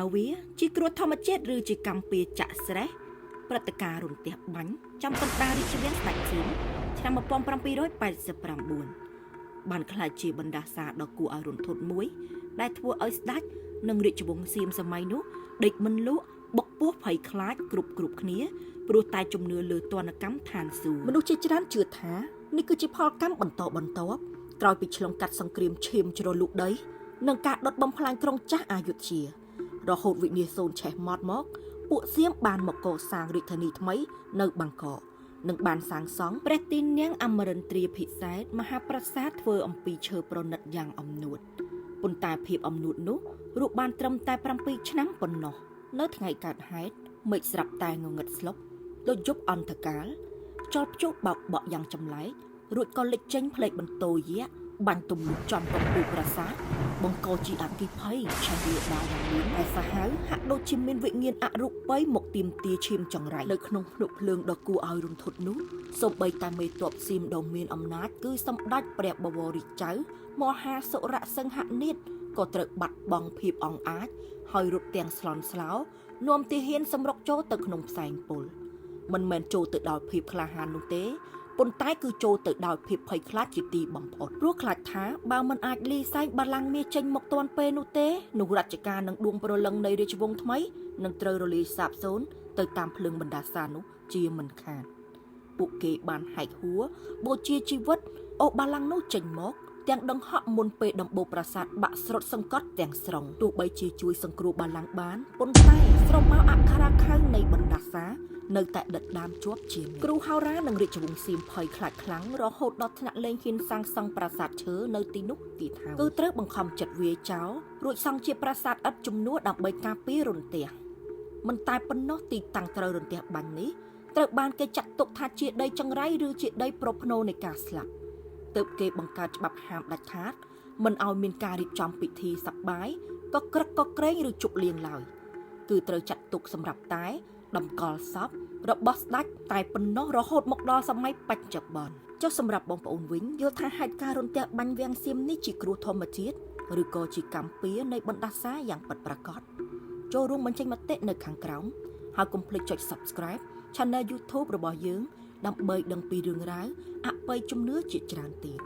អវាជាគ្រោះធម្មជាតិឬជាកម្មពៀចាក់ស្រេះព្រឹត្តិការណ៍រន្ទះបាញ់ចំប៉ុន្តែរាជវាំងស្ដេចសៀមឆ្នាំ1789បានក្លាយជាបណ្ដាសាដ៏គួរឲ្យរន្ធត់មួយដែលធ្វើឲ្យស្ដេចនិងរាជវង្សសៀមសម័យនោះដេកមិនលក់បុកពោះភ័យខ្លាចគ្រប់គ្នាព្រោះតែជំនឿលើទណ្ឌកម្មឋានសួគ៌មនុស្សជាច្រើនជឿថានេះគឺជាផលកម្មបន្តបន្ទាប់ក្រោយពីឆ្លងកាត់សង្គ្រាមឈាមជ្រលុកដីនិងការដុតបំផ្លាញក្រុងចាស់អយុធ្យារហូតវិនាសសូនឆេះម៉ត់មកពួកសៀមបានមកកសាងរាជធានីថ្មីនៅបាងកកនិងបានសាងសង់ព្រះទីន័ងអមរិន្ទ្រាភិសេកមហាប្រាសាទធ្វើអំពីឈើប្រណិតយ៉ាងអំនួតប៉ុន្តែភាពអំនួតនោះរូបបានត្រឹមតែ7ឆ្នាំប៉ុណ្ណោះនៅថ្ងៃកើតហេតុមេឃស្រាប់តែងងឹតស្លុបដូចយប់អន្តកាលខ្យល់ព្យុះបោកបក់យ៉ាងចម្លែករួចក៏លេចចេញផ្លេកបន្ទោយៈបាញ់ទំនុកចំកំពូលប្រាសាទបង្កជាអគិភ័យឆេះវាដាល់យ៉ាងលឿនហើយសាហាវហាក់ដូចជាមានវិញ្ញាណអរូបីមកទាមទារឈាមចង្រៃនៅក្នុងភ្នក់ភ្លើងដ៏គួរឲ្យរន្ធត់នោះសូម្បីតែមេទ័ពសៀមដ៏មានអំណាចគឺសម្ដេចព្រះបវររាជចៅមហាសុរសិង្ហនាថក៏ត្រូវបាត់បង់ភាពអង្អាចហើយរត់ទាំងស្លន់ស្លោនាំទាហានសម្រុកចូលទៅក្នុងផ្សែងពុលមិនមែនចូលទៅដោយភាពក្លាហាននោះទេប៉ុន្តែគឺចូលទៅដោយភាពភ័យខ្លាចជាទីបំផុតព្រោះខ្លាចថាបើមិនអាចលីសែងបល្ល័ង្កមាសចេញមកទាន់ពេលនោះទេនោះរជ្ជកាលនឹងដួងព្រលឹងនៃរាជវង្សថ្មីនឹងត្រូវរលាយសាបសូន្យទៅតាមភ្លើងបណ្ដាសានោះជាមិនខានពួកគេបានហែកហួរបូជាជីវិតអូបល្ល័ង្កនោះចេញមកទាំងដង្ហក់មុនពេលដំបូលប្រាសាទបាក់ស្រុតសង្កត់ទាំងស្រុងទោះបីជាជួយសង្គ្រោះបល្ល័ង្កបានប៉ុន្តែស្រមោលអក្ខរាខៅនៃបណ្ដាសានៅតែដិតដាមជាប់ជាគ្រូហោរានិងរាជវង្សសៀមភ័យខ្លាចខ្លាំងរហូតដល់ថ្នាក់លែងហ៊ានសាងសង់ប្រាសាទឈើនៅទីនោះទៀតហើយគឺត្រូវបង្ខំចិត្តវាយចោលរួចសង់ជាប្រាសាទឥដ្ឋជំនួសដើម្បីការពាររន្ទះមិនតែប៉ុណ្ណោះទីតាំងត្រូវរន្ទះបាញ់នេះត្រូវបានគេចាត់ទុកថាជាដីចង្រៃឬជាដីប្រផ្នូលនៃការស្លាប់ទើបគេបង្កើតច្បាប់ហាមដាច់ខាតមិនឲ្យមានការរៀបចំពិធីសប្បាយក៏ក្រឹកក៏ក្រែងឬជប់លៀងឡើយគឺត្រូវចាត់ទុកសម្រាប់តែតម្កល់សពរបស់ស្ដេចតែប៉ុណ្ណោះរហូតមកដល់សម័យបច្ចុប្បន្នចុះសម្រាប់បងប្អូនវិញយល់ថាហេតុការណ៍រន្ទះបាញ់វាំងសៀមនេះជាគ្រោះធម្មជាតិឬក៏ជាកម្មពៀនៃបណ្ដាសាយ៉ាងពិតប្រាកដចូលរួមបញ្ចេញមតិនៅខាងក្រោមហើយកុំភ្លេចចុច Subscribe Channel YouTube របស់យើងដើម្បីដឹងពីរឿងរ៉ាវអបិយជំនឿជាច្រើនទៀត